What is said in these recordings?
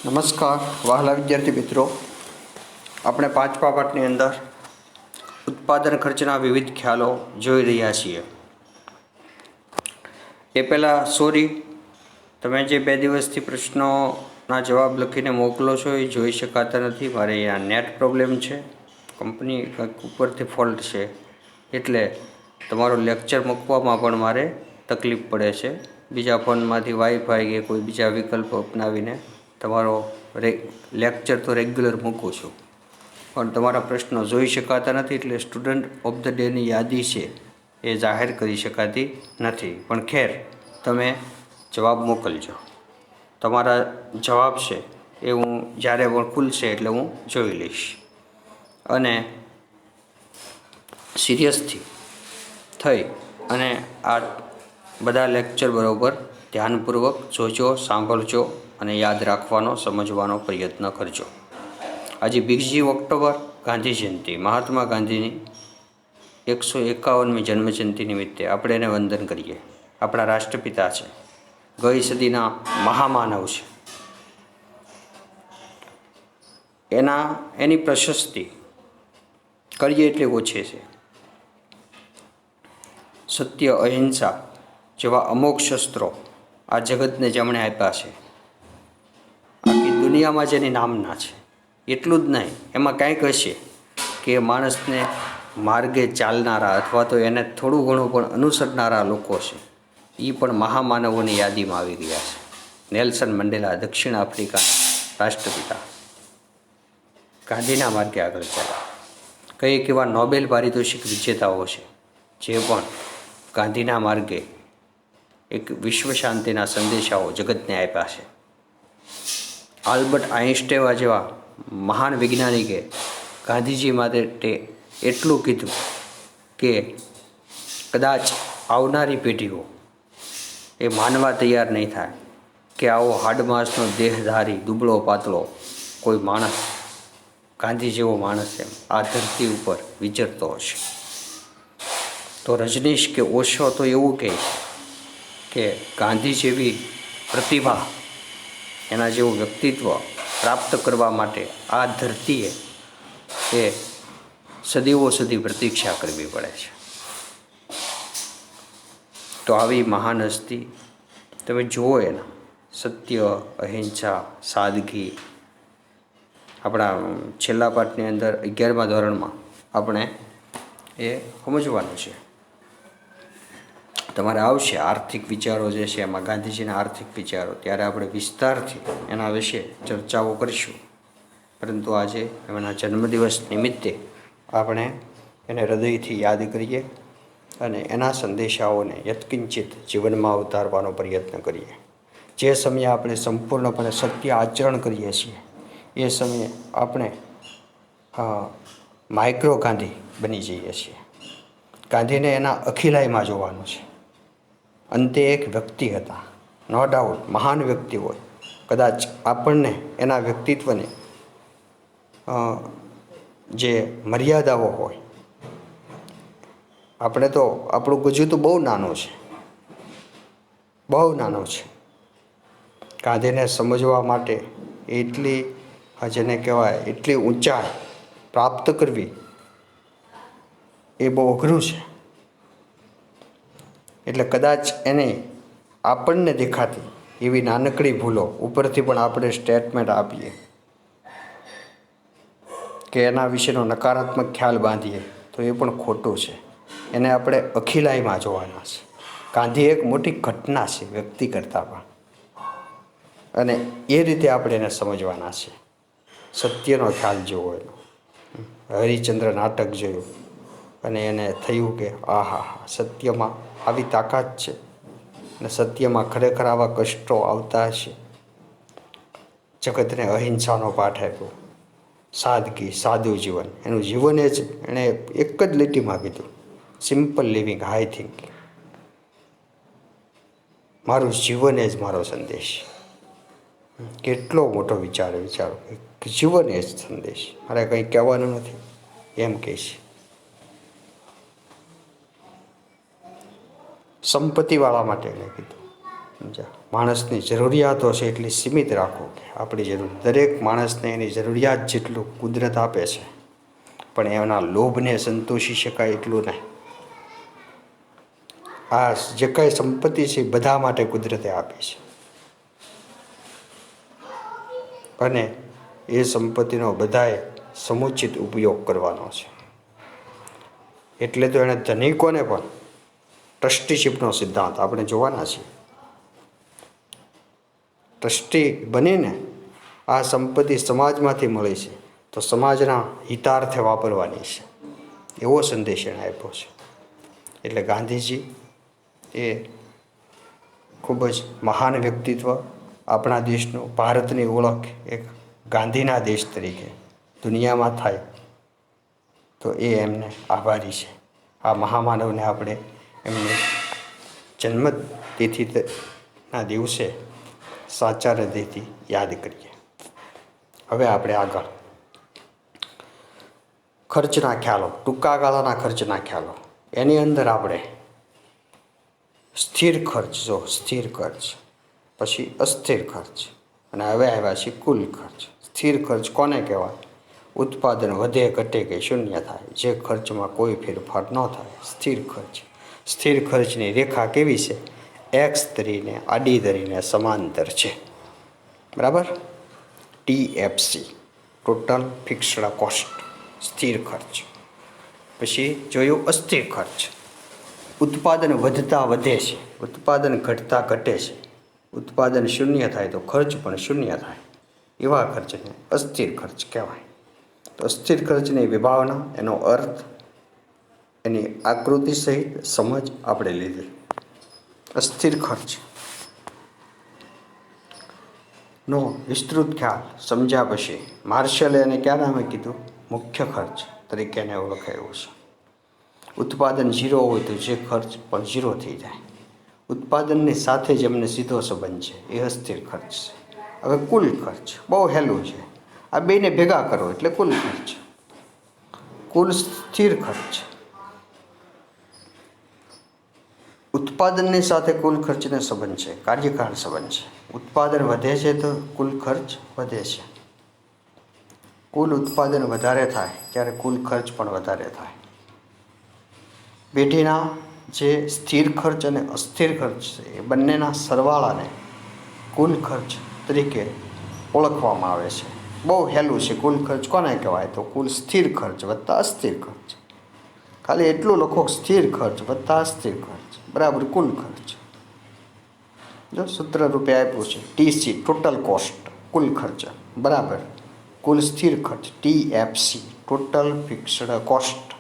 નમસ્કાર વહાલા વિદ્યાર્થી મિત્રો, આપણે પાંચમા પાઠની અંદર ઉત્પાદન ખર્ચના વિવિધ ખ્યાલો જોઈ રહ્યા છીએ. એ પહેલાં સોરી, તમે જે 2 દિવસથી પ્રશ્નોના જવાબ લખીને મોકલો છો એ જોઈ શકાતા નથી. મારે અહીંયા નેટ પ્રોબ્લેમ છે, કંપની ઉપરથી ફોલ્ટ છે, એટલે તમારો લેક્ચર મૂકવામાં પણ મારે તકલીફ પડે છે. બીજા ફોનમાંથી વાઈફાઈ કે કોઈ બીજા વિકલ્પ અપનાવીને તમારો લેક્ચર તો રેગ્યુલર મૂકું છું, પણ તમારા પ્રશ્નો જોઈ શકાતા નથી, એટલે સ્ટુડન્ટ ઓફ ધ ડેની યાદી છે એ જાહેર કરી શકાતી નથી. પણ ખેર, તમે જવાબ મોકલજો. તમારા જવાબ છે એ હું જ્યારે પણ ખુલશે એટલે હું જોઈ લઈશ. અને સિરિયસથી થઈ અને આ બધા લેક્ચર બરાબર ધ્યાનપૂર્વક જોજો, સાંભળજો અને યાદ રાખવાનો, સમજવાનો પ્રયત્ન કરજો. આજે 2 ઓક્ટોબર ગાંધી જયંતિ, મહાત્મા ગાંધીની 151મી જન્મજયંતિ નિમિત્તે આપણે એને વંદન કરીએ. આપણા રાષ્ટ્રપિતા છે, ગઈ સદીના મહામાનવ છે. એની પ્રશસ્તિ કરીએ એટલી ઓછી છે. સત્ય, અહિંસા જેવા અમોઘ શસ્ત્રો આ જગતને જેમણે આપ્યા છે, આખી દુનિયામાં જેની નામના છે, એટલું જ નહીં, એમાં કાંઈક હશે કે માણસને માર્ગે ચાલનારા અથવા તો એને થોડું ઘણું પણ અનુસરનારા લોકો છે, એ પણ મહામાનવોની યાદીમાં આવી ગયા છે. નેલ્સન મંડેલા, દક્ષિણ આફ્રિકાના રાષ્ટ્રપિતા, ગાંધીના માર્ગે આગળ ચાલ્યા. કંઈક એવા નોબેલ પારિતોષિક વિજેતાઓ છે જે પણ ગાંધીના માર્ગે એક વિશ્વ શાંતિના સંદેશાઓ જગતને આપ્યા છે. આલ્બર્ટ આઇન્સ્ટાઈન જેવા મહાન વૈજ્ઞાનિકે ગાંધીજી માટે એટલું કીધું કે કદાચ આવનારી પેઢીઓ એ માનવા તૈયાર નહીં થાય કે આવો હાડમાસનો દેહધારી દુબળો પાતળો કોઈ માણસ, ગાંધી જેવો માણસ એમ આ ધરતી ઉપર વિચરતો હશે. તો રજનીશ કે ઓશો તો એવું કહે કે ગાંધી જેવી પ્રતિભા, એના જેવું વ્યક્તિત્વ પ્રાપ્ત કરવા માટે આ ધરતીએ એ સદીઓ સુધી પ્રતીક્ષા કરવી પડે છે. તો આવી મહાન હસ્તી તમે જુઓ, એના સત્ય, અહિંસા, સાદગી. આપણા છેલ્લા પાઠની અંદર 11મા ધોરણમાં આપણે એ સમજવાનું છે. તમારે આવશે આર્થિક વિચારો જે છે, એમાં ગાંધીજીના આર્થિક વિચારો, ત્યારે આપણે વિસ્તારથી એના વિશે ચર્ચાઓ કરીશું. પરંતુ આજે એમના જન્મદિવસ નિમિત્તે આપણે એને હૃદયથી યાદ કરીએ અને એના સંદેશાઓને યત્કિંચિત જીવનમાં ઉતારવાનો પ્રયત્ન કરીએ. જે સમયે આપણે સંપૂર્ણપણે સત્ય આચરણ કરીએ છીએ, એ સમયે આપણે માઇક્રો ગાંધી બની જઈએ છીએ. ગાંધીને એના અખિલાઈમાં જોવાનું છે. અંતે એક વ્યક્તિ હતા, નો ડાઉટ મહાન વ્યક્તિ હોય, કદાચ આપણને એના વ્યક્તિત્વને જે મર્યાદાઓ હોય, આપણે તો આપણું ગુજુ તો બહુ નાનું છે, બહુ નાનું છે. ગાંધીને સમજવા માટે એટલી, જેને કહેવાય એટલી ઊંચાઈ પ્રાપ્ત કરવી એ બહુ અઘરું છે. એટલે કદાચ એને આપણને દેખાતી એવી નાનકડી ભૂલો ઉપરથી પણ આપણે સ્ટેટમેન્ટ આપીએ કે એના વિશેનો નકારાત્મક ખ્યાલ બાંધીએ તો એ પણ ખોટું છે. એને આપણે અખિલાઈમાં જોવાના છે. ગાંધી એક મોટી ઘટના છે વ્યક્તિ કરતાં પણ, અને એ રીતે આપણે એને સમજવાના છે. સત્યનો ખ્યાલ જોવો એનો. હરિશ્ચંદ્ર નાટક જોયું અને એને થયું કે આહા, સત્યમાં આવી તાકાત છે અને સત્યમાં ખરેખર આવા કષ્ટો આવતા હશે. જગતને અહિંસાનો પાઠ આપ્યો, સાદગી, સાદું જીવન. એનું જીવન એ જ એણે એક જ લીટીમાં કીધું, સિમ્પલ લિવિંગ, હાઈ થિંકિંગ. મારું જીવન એ જ મારો સંદેશ. કેટલો મોટો વિચારો, જીવન એ જ સંદેશ, મારે કંઈ કહેવાનું નથી એમ કહે છે. સંપત્તિવાળા માટે એને કીધું, સમજ્યા? માણસની જરૂરિયાતો છે એટલી સીમિત રાખો કે આપણી જરૂર, દરેક માણસને એની જરૂરિયાત જેટલું કુદરત આપે છે, પણ એના લોભને સંતોષી શકાય એટલું નહીં. આ જે કાંઈ સંપત્તિ છે એ બધા માટે કુદરતે આપી છે, અને એ સંપત્તિનો બધાએ સમુચિત ઉપયોગ કરવાનો છે. એટલે તો એણે ધનિકોને પણ ટ્રસ્ટીશીપનો સિદ્ધાંત આપણે જોવાના છીએ. ટ્રસ્ટી બનીને આ સંપત્તિ સમાજમાંથી મળી છે તો સમાજના હિતાર્થે વાપરવાની છે, એવો સંદેશ એણે આપ્યો છે. એટલે ગાંધીજી એ ખૂબ જ મહાન વ્યક્તિત્વ, આપણા દેશનું, ભારતની ઓળખ એક ગાંધીના દેશ તરીકે દુનિયામાં થાય તો એ એમને આભારી છે. આ મહામાનવને આપણે એમની જન્મતિથિના દિવસે સાચા હૃદયથી યાદ કરીએ. હવે આપણે આગળ ખર્ચના ખ્યાલો, ટૂંકા ગાળાના ખર્ચના ખ્યાલો, એની અંદર આપણે સ્થિર ખર્ચ, જો સ્થિર ખર્ચ, પછી અસ્થિર ખર્ચ, અને હવે આવ્યા છે કુલ ખર્ચ. સ્થિર ખર્ચ કોને કહેવાય? ઉત્પાદન વધે, ઘટે કે શૂન્ય થાય, જે ખર્ચમાં કોઈ ફેરફાર ન થાય, સ્થિર ખર્ચ. સ્થિર ખર્ચની રેખા કેવી છે? એક્સ ધરીને, આડી ધરીને સમાંતર છે, બરાબર? TFC, ટોટલ ફિક્સ્ડ કોસ્ટ, સ્થિર ખર્ચ. પછી જોયું અસ્થિર ખર્ચ. ઉત્પાદન વધતા વધે છે, ઉત્પાદન ઘટતા ઘટે છે, ઉત્પાદન શૂન્ય થાય તો ખર્ચ પણ શૂન્ય થાય, એવા ખર્ચને અસ્થિર ખર્ચ કહેવાય. તો અસ્થિર ખર્ચની વિભાવના, એનો અર્થ, એની આકૃતિ સહિત સમજ આપણે લીધી. અસ્થિર ખર્ચ નો વિસ્તૃત ખ્યાલ સમજ્યા પછી માર્શલે એને ક્યાં નામે કીધું? મુખ્ય ખર્ચ તરીકે એને ઓળખાયું છે. ઉત્પાદન 0 હોય તો જે ખર્ચ પણ 0 થઈ જાય. ઉત્પાદનની સાથે જ એમને સીધો સંબંધ છે, એ અસ્થિર ખર્ચ છે. હવે કુલ ખર્ચ બહુ હેલું છે, આ બેને ભેગા કરો એટલે કુલ ખર્ચ. કુલ સ્થિર ખર્ચ, ઉત્પાદનની સાથે કુલ ખર્ચને સંબંધ છે, કાર્યકાળ સંબંધ છે. ઉત્પાદન વધે છે તો કુલ ખર્ચ વધે છે. કુલ ઉત્પાદન વધારે થાય ત્યારે કુલ ખર્ચ પણ વધારે થાય. પેઢીના જે સ્થિર ખર્ચ અને અસ્થિર ખર્ચ છે એ બંનેના સરવાળાને કુલ ખર્ચ તરીકે ઓળખવામાં આવે છે. બહુ હેલું છે. કુલ ખર્ચ કોને કહેવાય? તો કુલ સ્થિર ખર્ચ વત્તા અસ્થિર ખર્ચ. ખાલી એટલું લખો, સ્થિર ખર્ચ વત્તા અસ્થિર ખર્ચ બરાબર કુલ ખર્ચ. જો સૂત્ર રૂપે આપ્યું છે TC, ટોટલ કોસ્ટ, કુલ ખર્ચ, બરાબર કુલ સ્થિર ખર્ચ TFC, total fixed cost,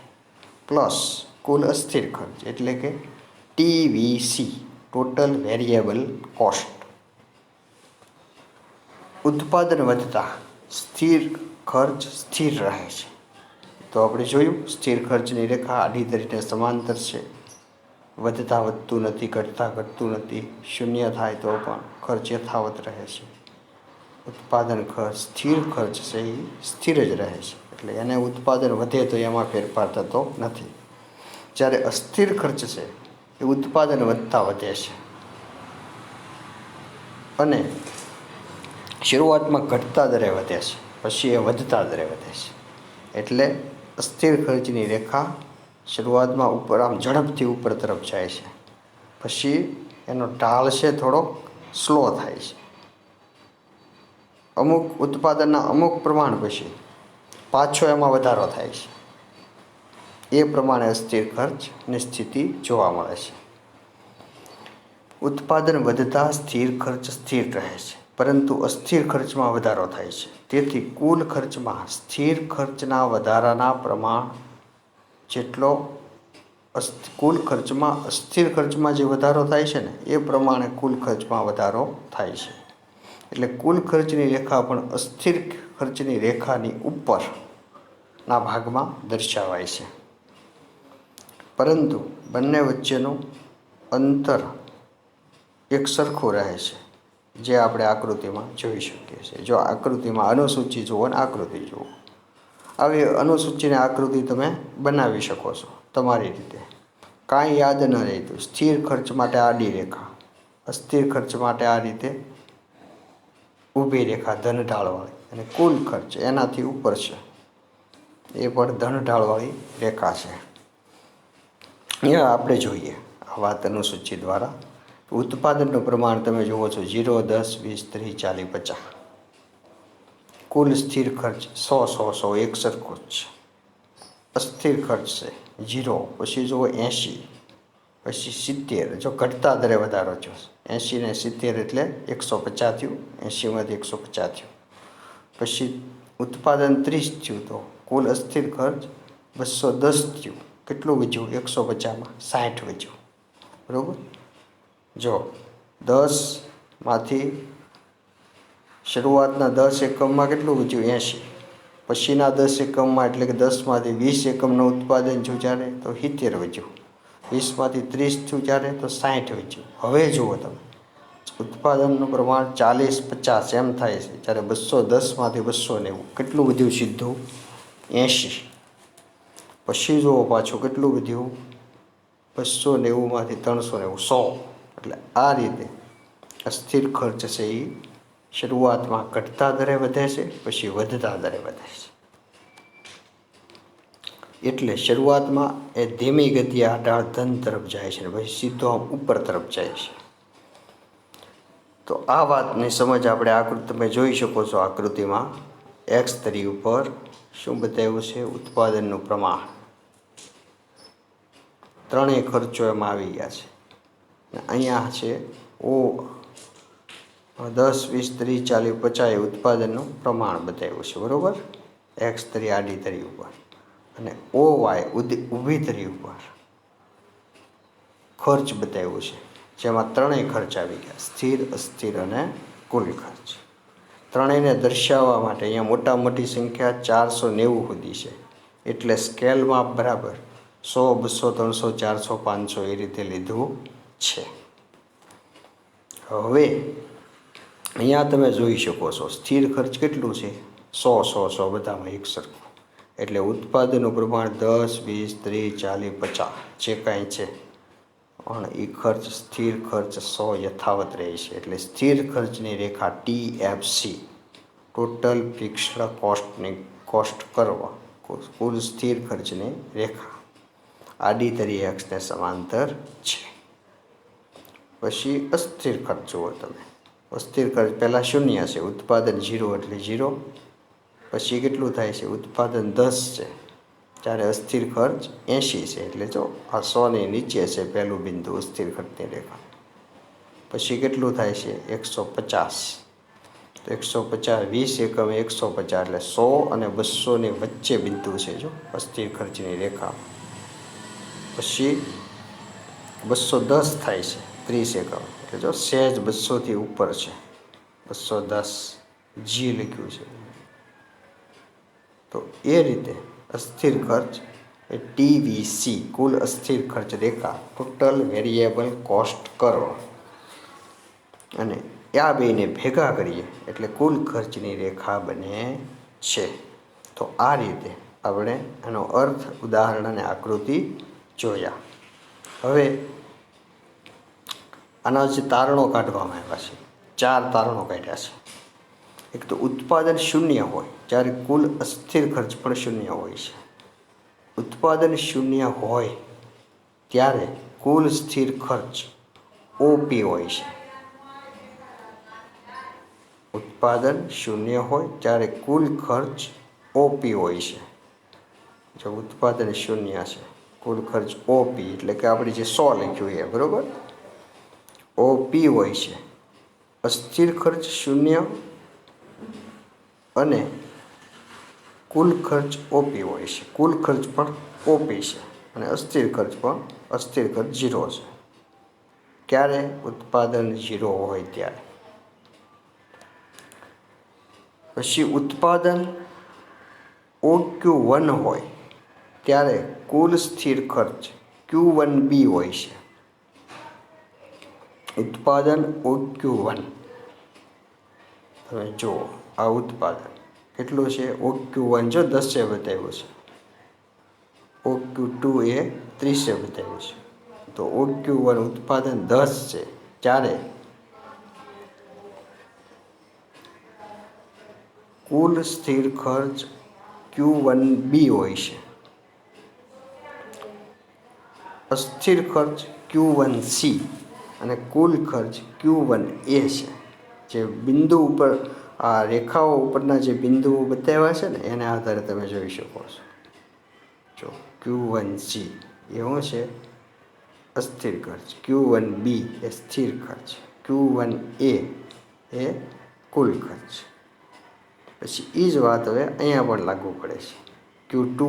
plus કુલ અસ્થિર ખર્ચ એટલે કે TVC, ટોટલ વેરિયેબલ કોસ્ટ. ઉત્પાદન વધતા સ્થિર ખર્ચ સ્થિર રહે છે. તો આપણે જોયું સ્થિર ખર્ચની રેખા આડી ધરીને સમાંતર છે. વધતા વધતું નથી, ઘટતા ઘટતું નથી, શૂન્ય થાય તો પણ ખર્ચ યથાવત રહે છે. ઉત્પાદન ખર્ચ, સ્થિર ખર્ચ છે એ સ્થિર જ રહે છે, એટલે એને ઉત્પાદન વધે તો એમાં ફેરફાર થતો નથી. જ્યારે અસ્થિર ખર્ચ છે એ ઉત્પાદન વધતા વધે છે અને શરૂઆતમાં ઘટતા દરે વધે છે, પછી એ વધતા દરે વધે છે. એટલે અસ્થિર ખર્ચની રેખા શરૂઆતમાં ઉપર આમ ઝડપથી ઉપર તરફ જાય છે, પછી એનો ઢાળ છે થોડોક સ્લો થાય છે. અમુક ઉત્પાદનના અમુક પ્રમાણ પછી પાછો એમાં વધારો થાય છે. એ પ્રમાણે અસ્થિર ખર્ચની સ્થિતિ જોવા મળે છે. ઉત્પાદન વધતા સ્થિર ખર્ચ સ્થિર રહે છે, પરંતુ અસ્થિર ખર્ચમાં વધારો થાય છે. તેથી કુલ ખર્ચમાં સ્થિર ખર્ચના વધારાના પ્રમાણ જેટલો કુલ ખર્ચમાં અસ્થિર ખર્ચમાં જે વધારો થાય છે ને એ પ્રમાણે કુલ ખર્ચમાં વધારો થાય છે. એટલે કુલ ખર્ચની રેખા પણ અસ્થિર ખર્ચની રેખાની ઉપરના ભાગમાં દર્શાવાય છે, પરંતુ બંને વચ્ચેનું અંતર એક સરખું રહે છે, જે આપણે આકૃતિમાં જોઈ શકીએ છીએ. જો આકૃતિમાં અનુસૂચિ જુઓ ને આકૃતિ જુઓ, આવી અનુસૂચિને આકૃતિ તમે બનાવી શકો છો તમારી રીતે. કાંઈ યાદ ન રહેતું, સ્થિર ખર્ચ માટે આડી રેખા, અસ્થિર ખર્ચ માટે આ રીતે ઊભી રેખા ધન ઢાળવાળી, અને કુલ ખર્ચ એનાથી ઉપર છે એ પણ ધન ઢાળવાળી રેખા છે. અહીંયા આપણે જોઈએ આ વાત અનુસૂચિ દ્વારા ઉત્પાદનનું પ્રમાણ તમે જુઓ છો 0, 10, 20, 30, 40, 50. કુલ સ્થિર ખર્ચ 100, 100, 100 એક સરખો જ છે. અસ્થિર ખર્ચ છે 0, પછી જુઓ 80, પછી 70. જો ઘટતા દરે વધારો થયો 80 ને 70 એટલે 150 થયું, 80માંથી 150 થયું. પછી ઉત્પાદન 30 થયું તો કુલ અસ્થિર ખર્ચ 210 થયું. કેટલું વધ્યું? 150માં 60 વધ્યું. બરાબર. જો 10માંથી શરૂઆતના 10 એકમમાં કેટલું વધ્યું? 80. પછીના 10 એકમમાં એટલે કે 10માંથી 20 એકમનું ઉત્પાદન થયું જ્યારે તો 70 વધ્યું. 20માંથી 30 થયું ત્યારે તો 60 વધ્યું. હવે જુઓ તમે ઉત્પાદનનું પ્રમાણ 40, 50 એમ થાય છે જ્યારે 210માંથી 290 કેટલું વધ્યું? સીધું 80. પછી જુઓ પાછું કેટલું વધ્યું? 290માંથી 390 100. એટલે આ રીતે અસ્થિર ખર્ચ છે એ શરૂઆતમાં ઘટતા દરે વધે છે, પછી વધતા દરે વધે છે. એટલે શરૂઆતમાં એ ધીમી ગતિએ આધાર ધન તરફ જાય છે, પછી સીધો આમ ઉપર તરફ જાય છે. તો આ વાતની સમજ આપણે આકૃતિ તમે જોઈ શકો છો. આકૃતિમાં એક્સ ધરી ઉપર શું બતાવ્યું છે? ઉત્પાદનનું પ્રમાણ. ત્રણેય ખર્ચો એમાં આવી ગયા છે. અહીંયા છે ઓ 10, 20, 30, 40, 50 એ ઉત્પાદનનું પ્રમાણ બતાવ્યું છે. બરાબર. એક્સ ધરી આડી ધરી ઉપર અને ઓ વાય ઊભી ધરી ઉપર ખર્ચ બતાવ્યું છે, જેમાં ત્રણેય ખર્ચ આવી ગયા: સ્થિર, અસ્થિર અને કુલ ખર્ચ. ત્રણેયને દર્શાવવા માટે અહીંયા મોટા મોટી સંખ્યા 490 સુધી છે. એટલે સ્કેલમાં બરાબર 100, 200, 300, 400, 500 એ રીતે લીધું છે. હવે અહીંયા તમે જોઈ શકો છો સ્થિર ખર્ચ કેટલું છે? 100, 100, 100 બધામાં એક સરખું. એટલે ઉત્પાદનનું પ્રમાણ 10, 20, 30, 40, 50 જે કાંઈ છે પણ એ ખર્ચ સ્થિર ખર્ચ 100 યથાવત રહે છે. એટલે સ્થિર ખર્ચની રેખા TFC, ટોટલ ફિક્સ્ડ કોસ્ટની કોસ્ટ કરવા કુલ સ્થિર ખર્ચની રેખા આડી ધરી એક્સને સમાંતર છે. પછી અસ્થિર ખર્ચ જુઓ તમે. અસ્થિર ખર્ચ પહેલાં શૂન્ય છે, ઉત્પાદન 0 એટલે 0. પછી કેટલું થાય છે? ઉત્પાદન 10 છે જ્યારે અસ્થિર ખર્ચ 80 છે. એટલે જો આ 100ની નીચે છે પહેલું બિંદુ અસ્થિર ખર્ચની રેખા. પછી કેટલું થાય છે? 150. તો 150 20 એકમ 150 એટલે 100 અને 200ની વચ્ચે બિંદુ છે જો અસ્થિર ખર્ચની રેખા. પછી 210 થાય છે 30 એકમ એટલે જો સહેજ 200થી ઉપર છે, 210 જી લખ્યું છે. તો એ રીતે અસ્થિર ખર્ચ એ TVC, કુલ અસ્થિર ખર્ચ રેખા, ટોટલ વેરિયેબલ કોસ્ટ કર્વ, અને આ બેને ભેગા કરીએ એટલે કુલ ખર્ચની રેખા બને છે. તો આ રીતે આપણે એનો અર્થ, ઉદાહરણ અને આકૃતિ જોયા. હવે આના જે તારણો કાઢવામાં આવ્યા છે, 4 તારણો કાઢ્યા છે. એક તો ઉત્પાદન શૂન્ય હોય જ્યારે કુલ અસ્થિર ખર્ચ પણ શૂન્ય હોય છે. ઉત્પાદન શૂન્ય હોય ત્યારે કુલ સ્થિર ખર્ચ OP હોય છે. ઉત્પાદન શૂન્ય હોય ત્યારે કુલ ખર્ચ OP હોય છે. જો ઉત્પાદન શૂન્ય છે, કુલ ખર્ચ OP એટલે કે આપણે જે 100 લખ્યું એ બરાબર OP હોય છે. અસ્થિર ખર્ચ શૂન્ય અને કુલ ખર્ચ OP હોય છે. કુલ ખર્ચ પણ OP છે અને અસ્થિર ખર્ચ 0 છે. ક્યારે? ઉત્પાદન 0 હોય ત્યારે. પછી ઉત્પાદન OQ1 હોય ત્યારે કુલ સ્થિર ખર્ચ Q1B હોય છે. ઉત્પાદન OQ1 તમે જુઓ, આ ઉત્પાદન કેટલું છે? OQ1 જો 10 બતાવ્યું છે, OQ2 એ 30 બતાવ્યું છે. તો OQ1 ઉત્પાદન 10 છે ત્યારે કુલ સ્થિર ખર્ચ Q1B હોય છે, અસ્થિર ખર્ચ Q1C અને કુલ ખર્ચ Q1A છે. જે બિંદુ ઉપર આ રેખાઓ ઉપરના જે બિંદુઓ બતાવ્યા છે ને એના આધારે તમે જોઈ શકો છો. જો Q1C એ શું છે? અસ્થિર ખર્ચ. Q1B એ સ્થિર ખર્ચ. Q1A એ કુલ ખર્ચ. પછી એ જ વાત હવે અહીંયા પણ લાગુ પડે છે. Q2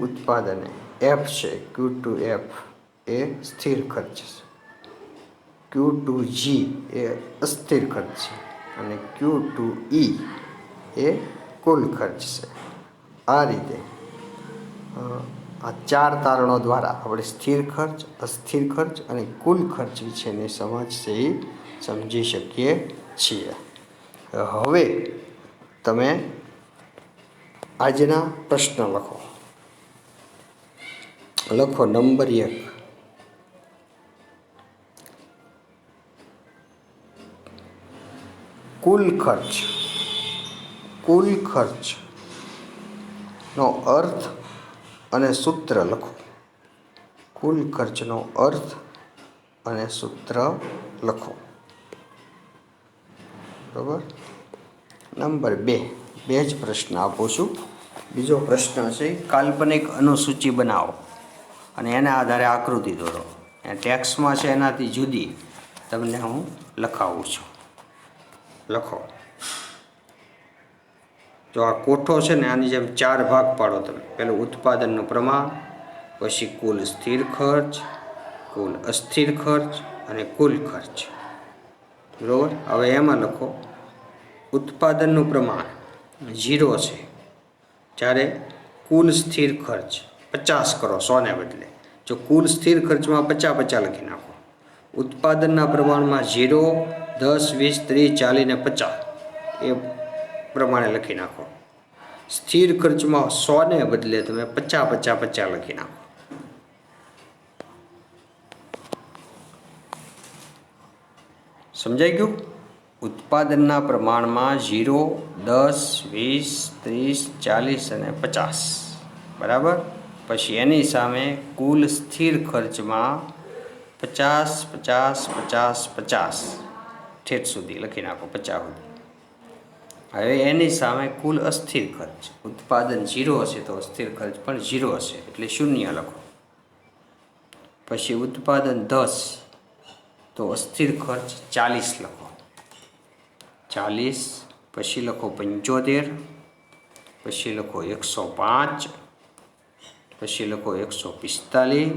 ઉત્પાદને F છે, Q2F એ સ્થિર ખર્ચ છે, Q2G એ અસ્થિર ખર્ચ છે અને Q2E એ કુલ ખર્ચ છે. આ રીતે આ ચાર તારણો દ્વારા આપણે સ્થિર ખર્ચ, અસ્થિર ખર્ચ અને કુલ ખર્ચ વિશેની સમજ છે એ સમજી શકીએ છીએ. હવે તમે આજના પ્રશ્ન લખો. નંબર 1. કુલ ખર્ચનો અર્થ અને સૂત્ર લખો. કુલ ખર્ચનો અર્થ અને સૂત્ર લખો. બરાબર. નંબર 2. બે જ પ્રશ્ન આપું છું. બીજો પ્રશ્ન છે કાલ્પનિક અનુસૂચિ બનાવો અને એના આધારે આકૃતિ દોરો. ટેક્સ્ટમાં છે એનાથી જુદી તમને હું લખાવું છું. લખો. જો આ કોઠો છે ને આની જેમ 4 ભાગ પાડો તમે. પહેલું ઉત્પાદનનું પ્રમાણ, પછી કુલ સ્થિર ખર્ચ, કુલ અસ્થિર ખર્ચ અને કુલ ખર્ચ. બરાબર. હવે એમાં લખો ઉત્પાદનનું પ્રમાણ 0 છે, જ્યારે કુલ સ્થિર ખર્ચ 50 કરો 100 ને બદલે. જો કુલ સ્થિર ખર્ચમાં 50 લખી નાખો. ઉત્પાદનના પ્રમાણમાં 0, 10, 20, 30, 40 ને 50 એ પ્રમાણે લખી નાખો. સ્થિર ખર્ચમાં 100 ને બદલે તમે 50 લખી નાખો. સમજાઈ ગયું? ઉત્પાદનના પ્રમાણમાં 0, 10, 20, 30, 40 અને 50. બરાબર. પછી એની સામે કુલ સ્થિર ખર્ચમાં 50 ઠેઠ સુધી લખી નાખો. 50 સુધી. હવે એની સામે કુલ અસ્થિર ખર્ચ. ઉત્પાદન 0 હશે તો અસ્થિર ખર્ચ પણ 0 હશે, એટલે 0 લખો. પછી ઉત્પાદન 10 તો અસ્થિર ખર્ચ 40 લખો. 40. પછી લખો 75. પછી લખો 105. પછી લખો 145.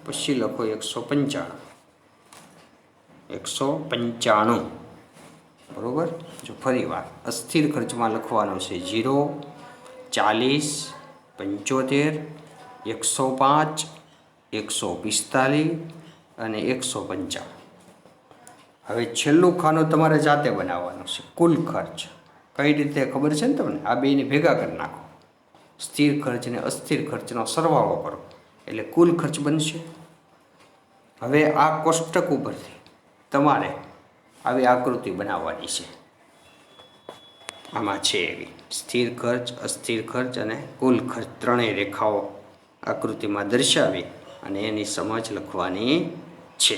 પછી લખો 195. બરાબર. જો ફરી વાર અસ્થિર ખર્ચમાં લખવાનો છે 0, 40, 75, 105, 145 અને 195. હવે છેલ્લું ખાનું તમારે જાતે બનાવવાનું છે. કુલ ખર્ચ કઈ રીતે ખબર છે ને તમને? આ બેને ભેગા કરી નાખો. સ્થિર ખર્ચ અને અસ્થિર ખર્ચનો સરવાળો કરો એટલે કુલ ખર્ચ બનશે. હવે આ કોષ્ટક ઉપરથી તમારે આવી આકૃતિ બનાવવાની છે. આમાં છે એવી સ્થિર ખર્ચ, અસ્થિર ખર્ચ અને કુલ ખર્ચ ત્રણેય રેખાઓ આકૃતિમાં દર્શાવી અને એની સમજ લખવાની છે.